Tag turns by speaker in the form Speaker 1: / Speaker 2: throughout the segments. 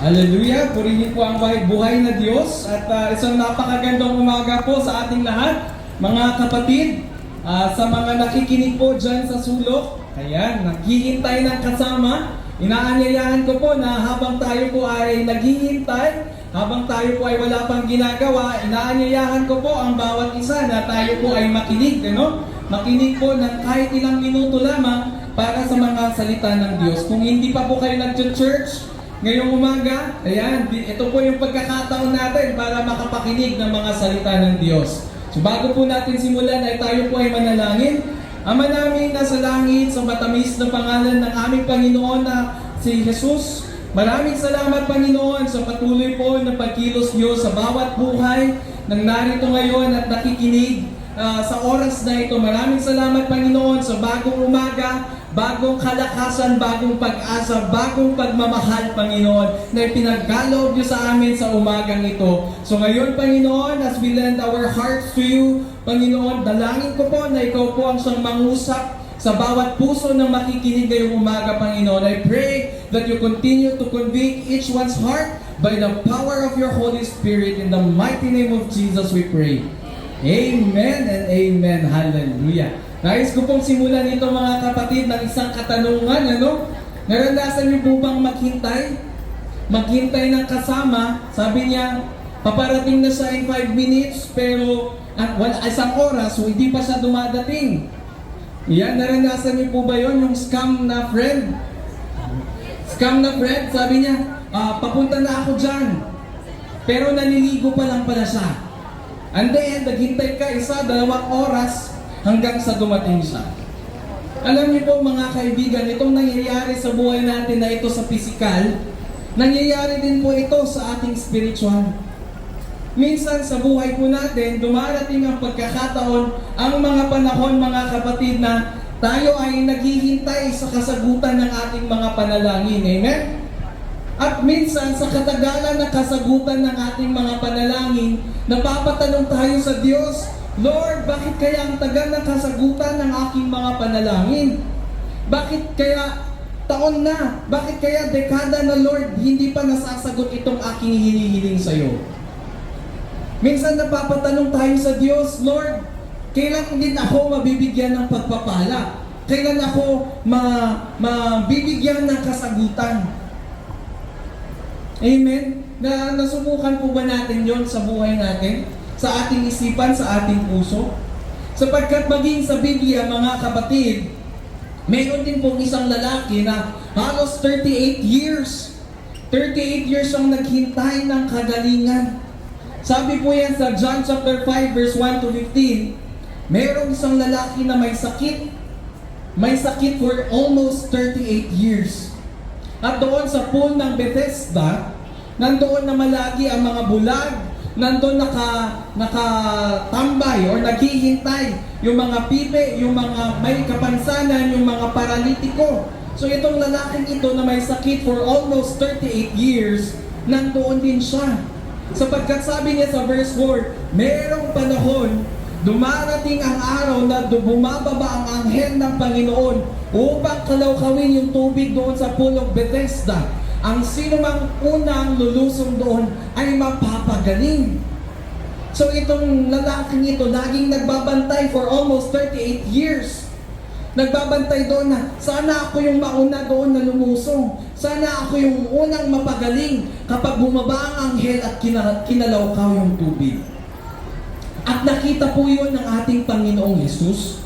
Speaker 1: Hallelujah! Purihin po ang buhay na Diyos at isang napakagandang umaga po sa ating lahat, mga kapatid, sa mga nakikinig po dyan sa sulok. Ayan, naghihintay ng kasama. Inaanyayahan ko po na habang tayo po ay naghihintay, habang tayo po ay wala pang ginagawa, inaanyayahan ko po ang bawat isa na tayo po ay makinig, ano? Makinig po ng kahit ilang minuto lamang para sa mga salita ng Diyos. Kung hindi pa po kayo nag-church ngayong umaga, ayan, ito po yung pagkakataon natin para makapakinig ng mga salita ng Diyos. So bago po natin simulan ay tayo po ay manalangin. Ama namin nasa langit, sa matamis na pangalan ng aming Panginoon na si Jesus, maraming salamat Panginoon sa patuloy po na pagkilos Diyos sa bawat buhay ng narito ngayon at nakikinig sa oras na ito. Maraming salamat Panginoon sa bagong umaga, bagong kalakasan, bagong pag-asa, bagong pagmamahal, Panginoon, na ipinaggalob niyo sa amin sa umagang ito. So ngayon, Panginoon, as we lend our hearts to you, Panginoon, dalangin ko po na ikaw po ang siyang mangusap sa bawat puso ng makikinig ngayong umaga, Panginoon. I pray that you continue to convict each one's heart by the power of your Holy Spirit. In the mighty name of Jesus we pray. Amen and amen. Hallelujah. Nais ko pong simulan ito mga kapatid ng isang katanungan, ano? Naranasan niyo po bang maghintay? Maghintay ng kasama, sabi niya, paparating na siya in 5 minutes, pero isang oras, so hindi pa siya dumadating. Yan, naranasan niyo po ba yon, yung scam na friend? Scam na friend, sabi niya, papunta na ako dyan, pero naliligo pa lang pala siya. And then, naghintay ka 1-2 oras, hanggang sa dumating siya. Alam niyo po mga kaibigan, itong nangyayari sa buhay natin na ito sa physical, nangyayari din po ito sa ating spiritual. Minsan sa buhay po natin, dumarating ang pagkakataon, ang mga panahon mga kapatid na tayo ay naghihintay sa kasagutan ng ating mga panalangin. Amen? At minsan sa katagalan ng kasagutan ng ating mga panalangin, napapatanong tayo sa Diyos, Lord, bakit kaya ang tagal ng kasagutan ng aking mga panalangin? Bakit kaya taon na? Bakit kaya dekada na, Lord, hindi pa nasasagot itong aking hinihiling sa iyo? Minsan napapatanong tayo sa Diyos, Lord, kailan din ako mabibigyan ng pagpapala? Kailan ako mabibigyan ng kasagutan? Amen? Nasubukan po ba natin yon sa buhay natin? Sa ating isipan, sa ating puso? Sapagkat maging sa Biblia, mga kapatid, mayroon din pong isang lalaki na halos 38 years. 38 years siyang naghintay ng kagalingan. Sabi po yan sa John chapter 5 verse 1 to 15, mayroong isang lalaki na may sakit. May sakit for almost 38 years. At doon sa pool ng Bethesda, nandoon na malagi ang mga bulag, nandoon nakatambay or naghihintay yung mga pipe, yung mga may kapansanan, yung mga paralitiko. So itong lalaking ito na may sakit for almost 38 years, nandoon din siya. Sapagkat sabi niya sa verse 4, merong panahon, dumarating ang araw na bumababa ang anghel ng Panginoon upang kalawkawin yung tubig doon sa pool of Bethesda. Ang sino mang unang lulusong doon ay mapapagaling. So itong lalaking ito, laging nagbabantay for almost 38 years. Nagbabantay doon na, sana ako yung mauna doon na lumusong. Sana ako yung unang mapagaling kapag bumaba ang anghel at kinalawkaw yung tubig. At nakita po yun ng ating Panginoong Hesus.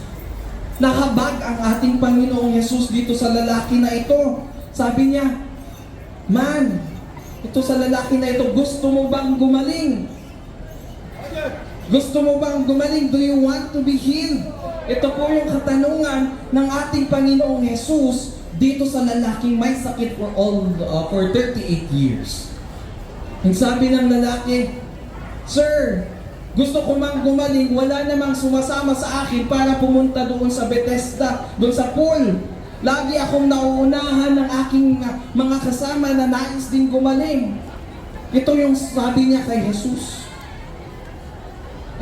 Speaker 1: Nakabag ang ating Panginoong Hesus dito sa lalaki na ito. Sabi niya, man, ito sa lalaki na ito, gusto mo bang gumaling? Gusto mo bang gumaling? Do you want to be healed? Ito po yung katanungan ng ating Panginoong Hesus dito sa lalaking may sakit for 38 years. Ang sabi ng lalaki, Sir, gusto ko mang gumaling, wala namang sumasama sa akin para pumunta doon sa Bethesda, doon sa pool. Lagi akong nauunahan ng aking mga kasama na nais din gumaling. Ito yung sabi niya kay Jesus.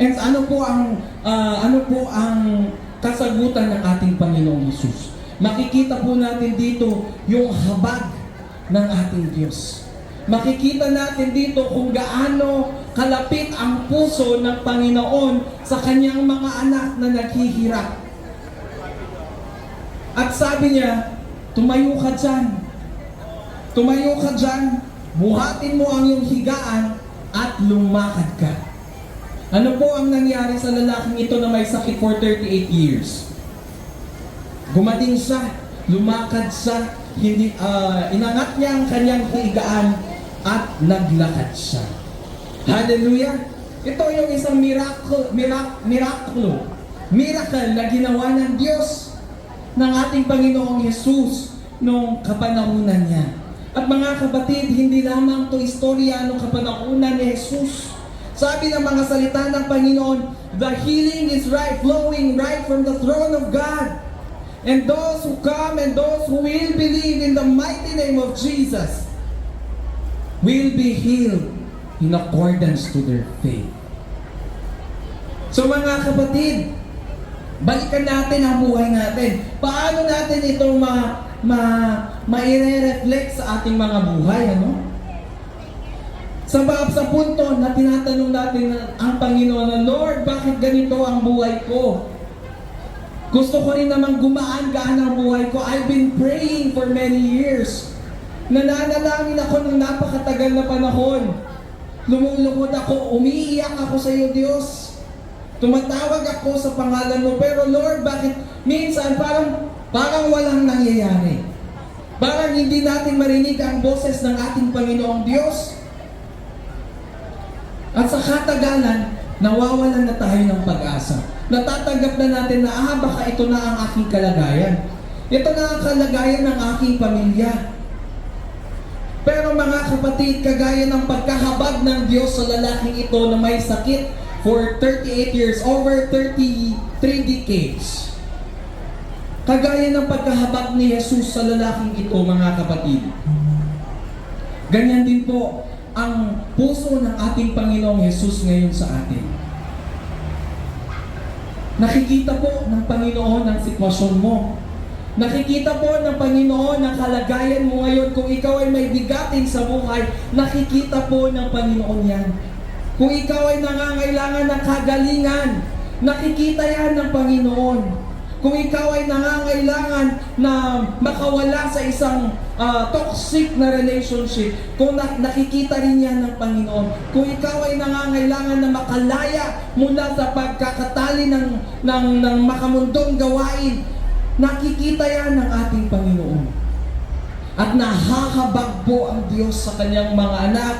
Speaker 1: And ano po ang kasagutan ng ating Panginoong Jesus? Makikita po natin dito yung habag ng ating Diyos. makikita natin dito kung gaano kalapit ang puso ng Panginoon sa kanyang mga anak na naghihirap. At sabi niya, tumayo ka dyan. Tumayo ka dyan, buhatin mo ang iyong higaan at lumakad ka. Ano po ang nangyari sa lalaking ito na may sakit for 38 years? Gumaling siya, lumakad siya, inangat niya ang kanyang higaan at naglakad siya. Hallelujah! Ito yung isang miracle na ginawa ng Diyos ng ating Panginoong Yesus noong kapanahunan niya. At mga kapatid, hindi lamang ito istorya noong kapanahunan ni Jesus. Sabi ng mga salita ng Panginoon, the healing is flowing right from the throne of God. And those who come and those who will believe in the mighty name of Jesus will be healed in accordance to their faith. So mga kapatid, balikan natin ang buhay natin. Paano natin ito maire-reflect sa ating mga buhay, ano? Sa punto na tinatanong natin ang Panginoon na, Lord, bakit ganito ang buhay ko? Gusto ko rin namang gumaan-gaan ang buhay ko. I've been praying for many years. Nananalangin ako ng napakatagal na panahon. Lumulukod ako, umiiyak ako sa iyo, Diyos. Tumatawag ako sa pangalan mo, pero Lord, bakit minsan parang walang nangyayari? Parang hindi natin marinig ang boses ng ating Panginoong Diyos. At sa katagalan, nawawalan na tayo ng pag-asa. Natatanggap na natin na, baka ito na ang aking kalagayan. Ito na ang kalagayan ng aking pamilya. Pero mga kapatid, kagaya ng pagkahabag ng Diyos sa lalaking ito na may sakit for 38 years, over 33 decades. Kagaya ng pagkahabag ni Jesus sa lalaking ito, mga kapatid. Ganyan din po ang puso ng ating Panginoong Jesus ngayon sa atin. Nakikita po ng Panginoon ang sitwasyon mo. Nakikita po ng Panginoon ang kalagayan mo ngayon. Kung ikaw ay may bigatin sa buhay, nakikita po ng Panginoon yan. Kung ikaw ay nangangailangan ng kagalingan, nakikita yan ng Panginoon. Kung ikaw ay nangangailangan na makawala sa isang toxic na relationship, kung nakikita rin yan ng Panginoon. Kung ikaw ay nangangailangan na makalaya mula sa pagkakatali ng makamundong gawain, nakikita yan ng ating Panginoon. At nahahabag po ang Diyos sa kanyang mga anak,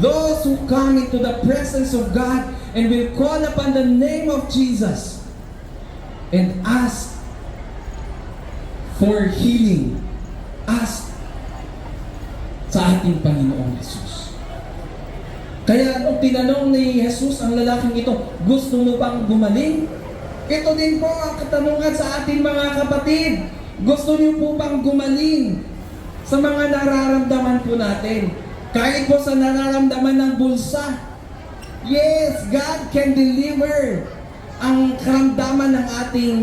Speaker 1: those who come into the presence of God and will call upon the name of Jesus and ask for healing. Ask sa ating Panginoong Jesus. Kaya nung tinanong ni Jesus ang lalaking ito, gusto mo bang gumaling? Ito din po ang katanungan sa ating mga kapatid. Gusto niyo po bang gumaling sa mga nararamdaman po natin? Kahit po sa nararamdaman ng bulsa. Yes, God can deliver ang karamdaman ng ating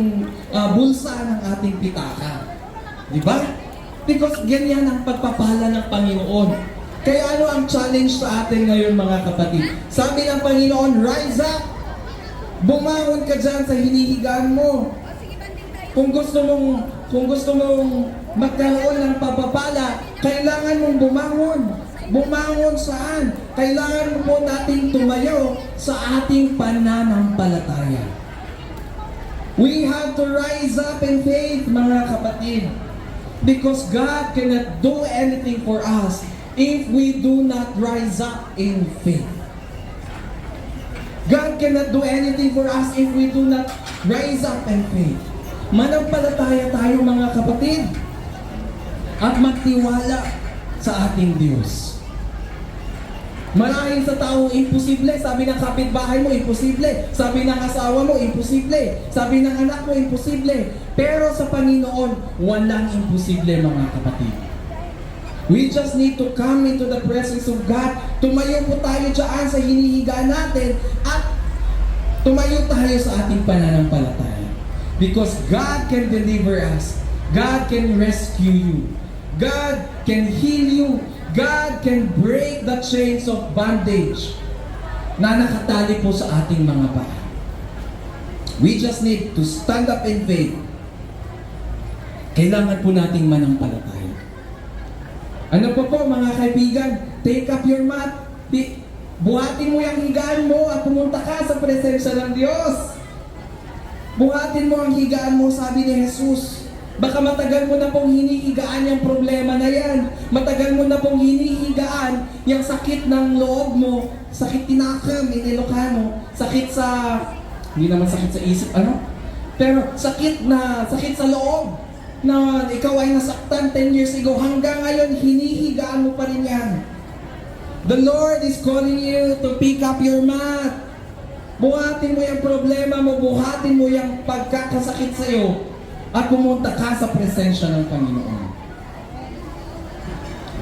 Speaker 1: bulsa, ng ating pitaka. Di ba? Because ganyan ang pagpapala ng Panginoon. Kaya ano ang challenge sa atin ngayon, mga kapatid? Sabi ng Panginoon, rise up! Bumangon ka dyan sa hinihigaan mo. Kung gusto mong magkaroon ng pagpapala, kailangan mong bumangon. Bumangon saan? Kailangan mo po nating tumayo sa ating pananampalataya. We have to rise up in faith, mga kapatid. Because God cannot do anything for us if we do not rise up in faith. God cannot do anything for us if we do not rise up in faith. Manampalataya tayo, mga kapatid, at magtiwala sa ating Diyos. Marahil sa taong imposible, sabi ng kapitbahay mo, imposible. Sabi ng asawa mo, imposible. Sabi ng anak mo, imposible. Pero sa Panginoon, walang imposible, mga kapatid. We just need to come into the presence of God. Tumayo po tayo dyan sa hinihiga natin at tumayo tayo sa ating pananampalataya. Because God can deliver us. God can rescue you. God can heal you. God can break the chains of bondage na nakatali po sa ating mga paa. We just need to stand up in faith. Kailangan po nating manampalataya. Ano po mga kaibigan? Take up your mat. Buhatin mo yung higaan mo at pumunta ka sa presensya ng Diyos. Buhatin mo ang higaan mo, sabi ni Jesus. Baka matagal mo na pong hinihigaan yung problema na yan. Matagal mo na pong hinihigaan yung sakit ng loob mo. Sakit tinakam, Ilocano. Sakit sa... Hindi naman sakit sa isip, ano? Pero sakit sa loob. Na ikaw ay nasaktan 10 years ago. Hanggang ngayon, hinihigaan mo pa rin yan. The Lord is calling you to pick up your mat. Buhatin mo yung problema mo. Buhatin mo yung pagkakasakit sa iyo. At pumunta ka sa presensya ng Panginoon.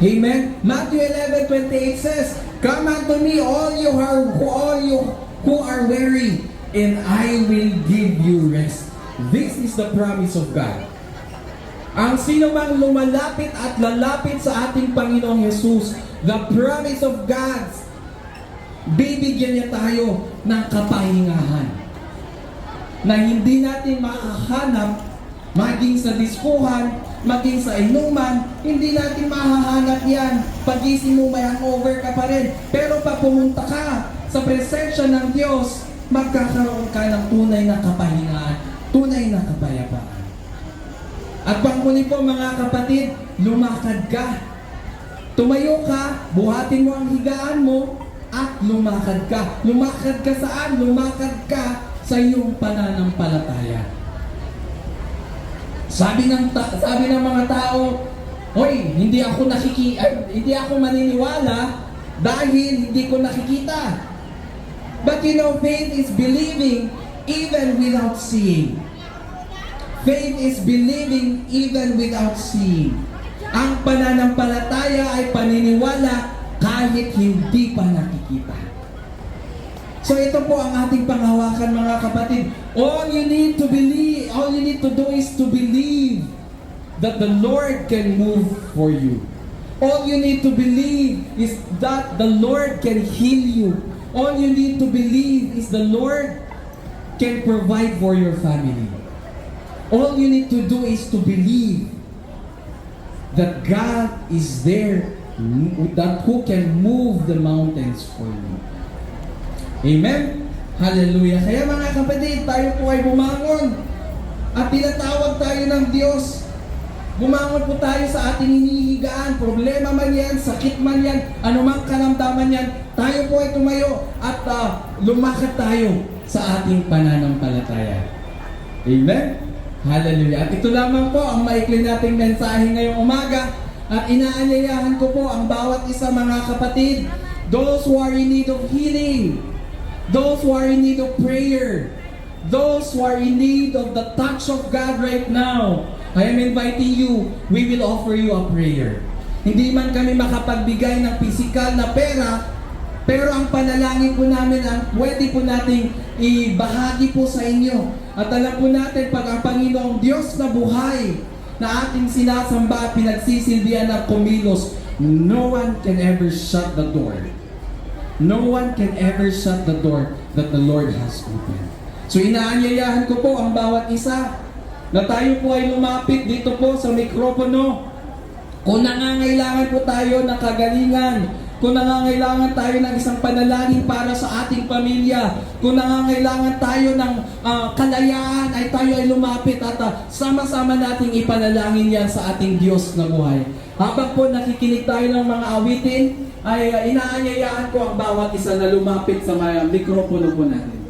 Speaker 1: Amen? Matthew 11:28 says, "Come unto me, all you who are weary, and I will give you rest." This is the promise of God. Ang sino mang lumalapit at lalapit sa ating Panginoong Jesus, the promise of God, bibigyan niya tayo ng kapahingahan na hindi natin makahanap. Maging sa diskuhan, maging sa inuman, hindi natin mahahanap yan. Pagising mo, may hangover ka pa rin. Pero pag pumunta ka sa presensya ng Diyos, magkakaroon ka ng tunay na kapahingaan, tunay na kapayapaan. At panghuli po mga kapatid, lumakad ka. Tumayo ka, buhatin mo ang higaan mo, at lumakad ka. Lumakad ka saan? Lumakad ka sa iyong pananampalataya. Sabi ng mga tao, "Hoy, hindi ako maniniwala dahil hindi ko nakikita." But you know, faith is believing even without seeing. Faith is believing even without seeing. Ang pananampalataya ay paniniwala kahit hindi pa nakikita. So ito po ang ating panghawakan mga kapatid. All you need to do is to believe that the Lord can move for you. All you need to believe is that the Lord can heal you. All you need to believe is the Lord can provide for your family. All you need to do is to believe that God is there, that who can move the mountains for you. Amen? Hallelujah. Kaya mga kapatid, tayo po ay bumangon at tinatawag tayo ng Diyos. Bumangon po tayo sa ating hinihigaan. Problema man yan, sakit man yan, anumang karamdaman yan, tayo po ay tumayo at lumakad tayo sa ating pananampalataya. Amen? Hallelujah. At ito lamang po ang maikli nating mensahe ngayong umaga. At inaanyayahan ko po ang bawat isa mga kapatid, those who are in need of healing, those who are in need of prayer, those who are in need of the touch of God right now, I am inviting you, we will offer you a prayer. Hindi man kami makapagbigay ng physical na pera, pero ang panalangin po namin ang pwede po nating ibahagi po sa inyo. At alam po natin, pag ang Panginoong Diyos na buhay, na ating sinasamba at pinagsisilbihan ng kumilos, no one can ever shut the door. No one can ever shut the door that the Lord has opened. So inaanyayahan ko po ang bawat isa na tayo po ay lumapit dito po sa mikropono. Kung nangangailangan po tayo ng kagalingan, kung nangangailangan tayo ng isang panalangin para sa ating pamilya, kung nangangailangan tayo ng kalayaan, ay tayo ay lumapit at sama-sama nating ipanalangin yan sa ating Diyos na buhay. Habang po nakikinig tayo ng mga awitin, ay inaanyayaan ko ang bawat isa na lumapit sa mikropono po natin.